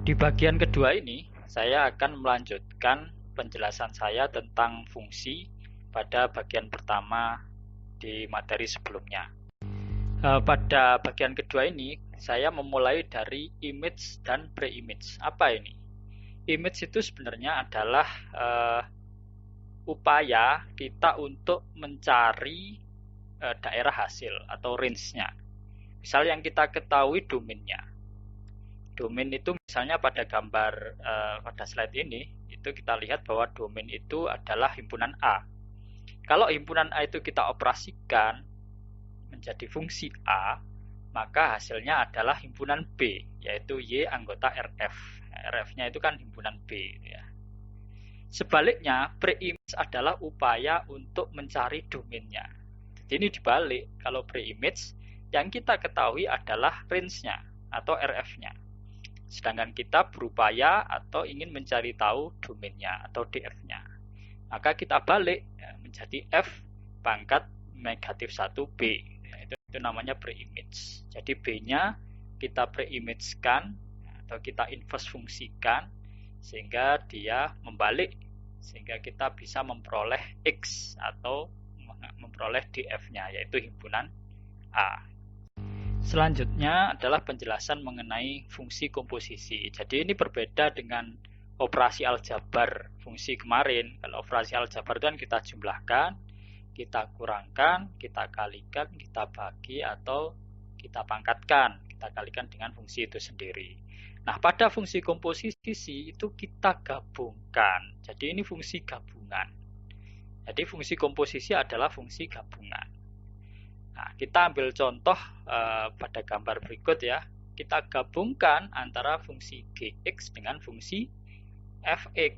Di bagian kedua ini, saya akan melanjutkan penjelasan saya tentang fungsi pada bagian pertama di materi sebelumnya. Pada bagian kedua ini, saya memulai dari image dan pre-image. Apa ini? Image itu sebenarnya adalah upaya kita untuk mencari daerah hasil atau range-nya. Misal yang kita ketahui domainnya. Domain itu misalnya pada gambar pada slide ini, itu kita lihat bahwa domain itu adalah himpunan A. Kalau himpunan A itu kita operasikan menjadi fungsi A, maka hasilnya adalah himpunan B, yaitu Y anggota RF. RF-nya itu kan himpunan B. Ya. Sebaliknya, pre-image adalah upaya untuk mencari domainnya. Jadi ini dibalik, kalau pre-image, yang kita ketahui adalah range-nya atau RF-nya. Sedangkan kita berupaya atau ingin mencari tahu domainnya atau DF-nya. Maka kita balik ya, menjadi F pangkat negatif 1B. Ya, itu namanya pre-image. Jadi B-nya kita pre-image-kan atau kita inverse fungsikan sehingga dia membalik. Sehingga kita bisa memperoleh X atau memperoleh DF-nya yaitu himpunan A. Selanjutnya adalah penjelasan mengenai fungsi komposisi. Jadi ini berbeda dengan operasi aljabar fungsi kemarin. Kalau operasi aljabar itu kan kita jumlahkan, kita kurangkan, kita kalikan, kita bagi, atau kita pangkatkan. Kita kalikan dengan fungsi itu sendiri. Nah, pada fungsi komposisi itu kita gabungkan. Jadi ini fungsi gabungan. Jadi fungsi komposisi adalah fungsi gabungan. Nah, kita ambil contoh pada gambar berikut ya. Kita gabungkan antara fungsi Gx dengan fungsi Fx.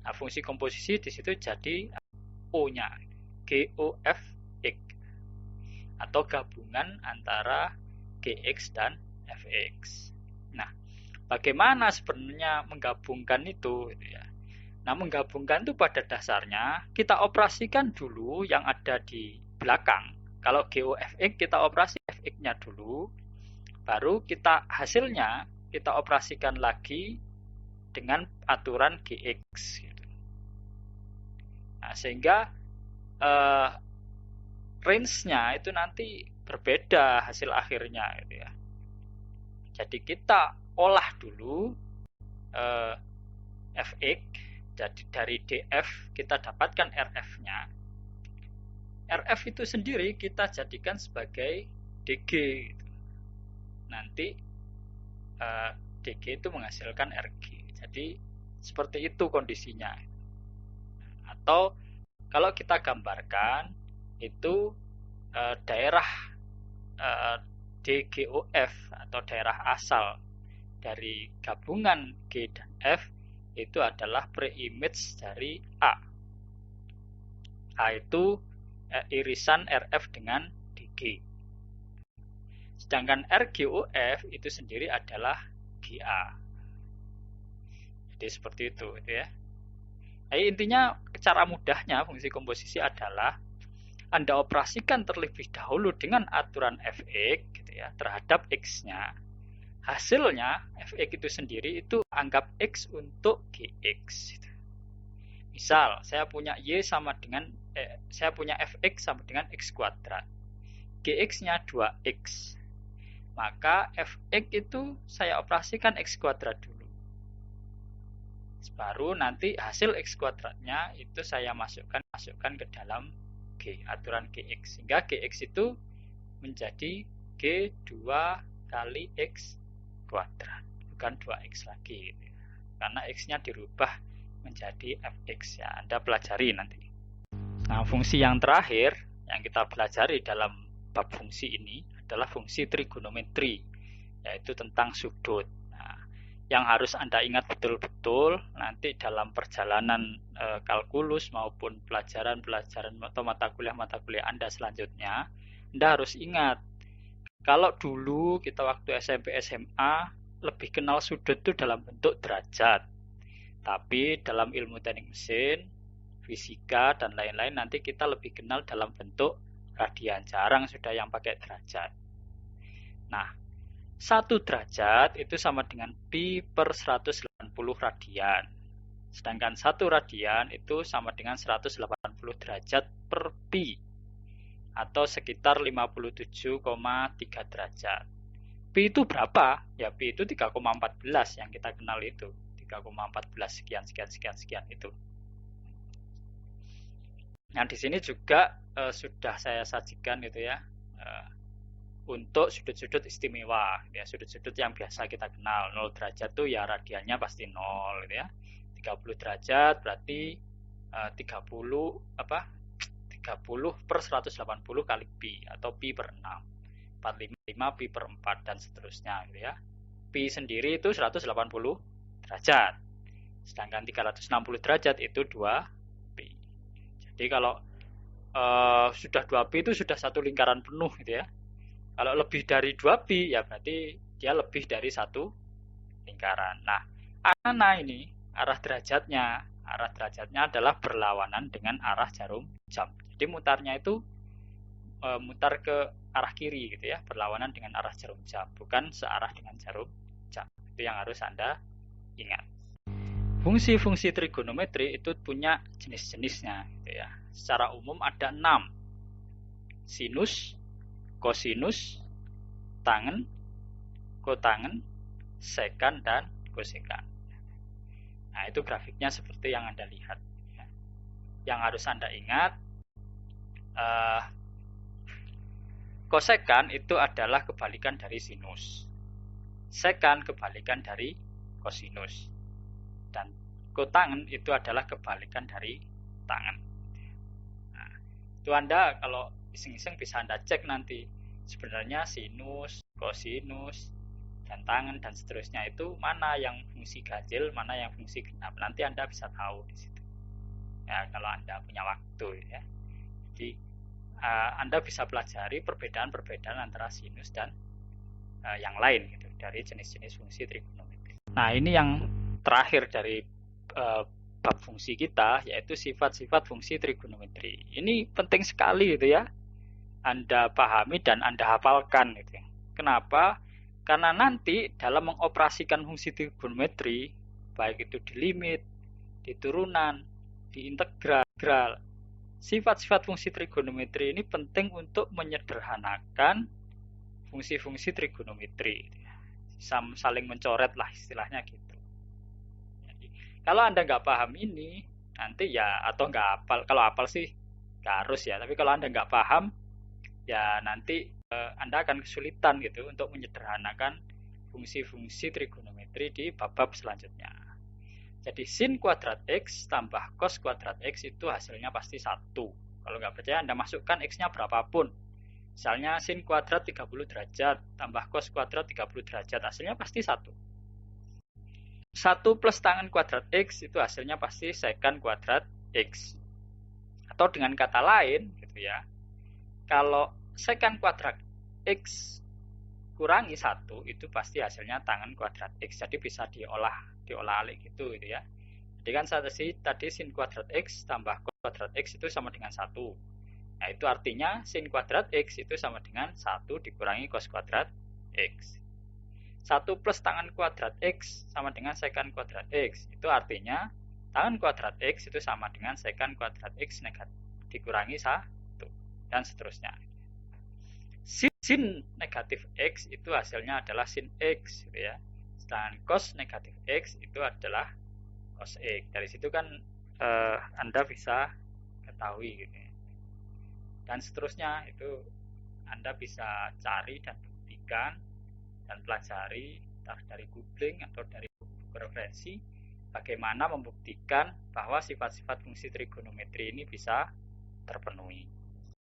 Nah, fungsi komposisi di situ jadi O-nya, GOFX. Atau gabungan antara Gx dan Fx. Nah, bagaimana sebenarnya menggabungkan itu gitu ya. Nah, menggabungkan itu pada dasarnya kita operasikan dulu yang ada di belakang. Kalau GOFX kita operasi Fx-nya dulu, baru kita hasilnya kita operasikan lagi dengan aturan Gx. Gitu. Nah, sehingga range-nya itu nanti berbeda hasil akhirnya. Gitu ya. Jadi kita olah dulu Fx, jadi dari DF kita dapatkan RF-nya. RF itu sendiri kita jadikan sebagai DG. Nanti DG itu menghasilkan RG. Jadi seperti itu kondisinya. Atau kalau kita gambarkan itu daerah DGOF atau daerah asal dari gabungan G dan F itu adalah pre-image dari A. A itu irisan RF dengan DG. Sedangkan RGOF itu sendiri adalah GA. Jadi seperti itu gitu ya. Nah, intinya cara mudahnya fungsi komposisi adalah Anda operasikan terlebih dahulu dengan aturan Fx gitu ya, terhadap X-nya. Hasilnya Fx itu sendiri itu anggap X untuk Gx. Gitu. Misal saya punya Y sama dengan saya punya Fx sama dengan X kuadrat. Gx-nya 2X. Maka Fx itu saya operasikan X kuadrat dulu. Baru nanti hasil X kuadratnya itu saya masukkan ke dalam G, aturan Gx. Sehingga Gx itu menjadi G2 kali X kuadrat. Bukan 2X lagi. Gitu. Karena X-nya dirubah menjadi Fx ya. Anda pelajari nanti. Nah, fungsi yang terakhir yang kita pelajari dalam bab fungsi ini adalah fungsi trigonometri, yaitu tentang sudut. Nah, yang harus Anda ingat betul-betul nanti dalam perjalanan kalkulus maupun pelajaran-pelajaran atau mata kuliah Anda selanjutnya, Anda harus ingat kalau dulu kita waktu SMP SMA lebih kenal sudut itu dalam bentuk derajat. Tapi dalam ilmu teknik mesin, fisika, dan lain-lain nanti kita lebih kenal dalam bentuk radian. Jarang sudah yang pakai derajat. Nah, 1 derajat itu sama dengan pi per 180 radian. Sedangkan 1 radian itu sama dengan 180 derajat per pi, atau sekitar 57,3 derajat. Pi itu berapa? Ya pi itu 3,14 yang kita kenal itu. 3,14 sekian itu. Nah, di sini juga sudah saya sajikan gitu ya. Untuk sudut-sudut istimewa ya, sudut-sudut yang biasa kita kenal. 0 derajat tuh ya radiannya pasti 0 gitu ya. 30 derajat berarti 30 per 180 kali pi, atau pi per 6. 455 pi per 4 dan seterusnya gitu ya. Pi sendiri itu 180 derajat. Sedangkan 360 derajat itu 2 pi. Jadi kalau sudah 2 pi itu sudah satu lingkaran penuh gitu ya. Kalau lebih dari 2 pi ya berarti dia lebih dari satu lingkaran. Nah, mana ini arah derajatnya? Arah derajatnya adalah berlawanan dengan arah jarum jam. Jadi mutarnya itu mutar ke arah kiri gitu ya, berlawanan dengan arah jarum jam, bukan searah dengan jarum jam. Itu yang harus Anda ingat. Fungsi-fungsi trigonometri itu punya jenis-jenisnya gitu ya. Secara umum ada 6. Sinus, kosinus, tangen, kotangen, sekan, dan kosekan. Nah, itu grafiknya seperti yang Anda lihat. Yang harus Anda ingat, kosekan itu adalah kebalikan dari sinus. Sekan kebalikan dari kosinus. Dan kotangen itu adalah kebalikan dari tangen. Nah, itu Anda kalau iseng-iseng bisa Anda cek nanti. Sebenarnya sinus, kosinus, dan tangen dan seterusnya itu mana yang fungsi ganjil, mana yang fungsi genap. Nanti Anda bisa tahu di situ. Ya, kalau Anda punya waktu ya. Jadi Anda bisa pelajari perbedaan-perbedaan antara sinus dan yang lain gitu, dari jenis-jenis fungsi trigonometri. Nah, ini yang terakhir dari bab fungsi kita, yaitu sifat-sifat fungsi trigonometri. Ini penting sekali gitu ya, Anda pahami dan Anda hafalkan gitu. Kenapa? Karena nanti dalam mengoperasikan fungsi trigonometri, baik itu di limit, di turunan, di integral, sifat-sifat fungsi trigonometri ini penting untuk menyederhanakan fungsi-fungsi trigonometri. Saling mencoret lah istilahnya gitu. Jadi, kalau Anda nggak paham ini, nanti ya, atau nggak hafal, kalau hafal sih nggak harus ya, tapi kalau Anda nggak paham, ya nanti Anda akan kesulitan gitu untuk menyederhanakan fungsi-fungsi trigonometri di bab-bab selanjutnya. Jadi sin kuadrat X tambah cos kuadrat X itu hasilnya pasti 1. Kalau nggak percaya Anda masukkan X-nya berapapun. Misalnya sin kuadrat 30 derajat tambah cos kuadrat 30 derajat, hasilnya pasti 1. 1 plus tangen kuadrat X itu hasilnya pasti sekan kuadrat X. Atau dengan kata lain gitu ya, kalau sekan kuadrat X kurangi 1 itu pasti hasilnya tangen kuadrat X. Jadi bisa diolah alik gitu ya. Jadi kan tadi sin kuadrat X tambah cos kuadrat X itu sama dengan 1. Nah, itu artinya sin kuadrat X itu sama dengan 1 dikurangi cos kuadrat X. 1 plus tangen kuadrat X sama dengan sekan kuadrat X. Itu artinya tangen kuadrat X itu sama dengan sekan kuadrat X dikurangi 1. Dan seterusnya. Sin negatif X itu hasilnya adalah sin X gitu ya. Sedangkan cos negatif X itu adalah cos X. Dari situ kan Anda bisa ketahui gitu. Dan seterusnya itu Anda bisa cari dan buktikan dan pelajari entah dari googling atau dari buku referensi bagaimana membuktikan bahwa sifat-sifat fungsi trigonometri ini bisa terpenuhi.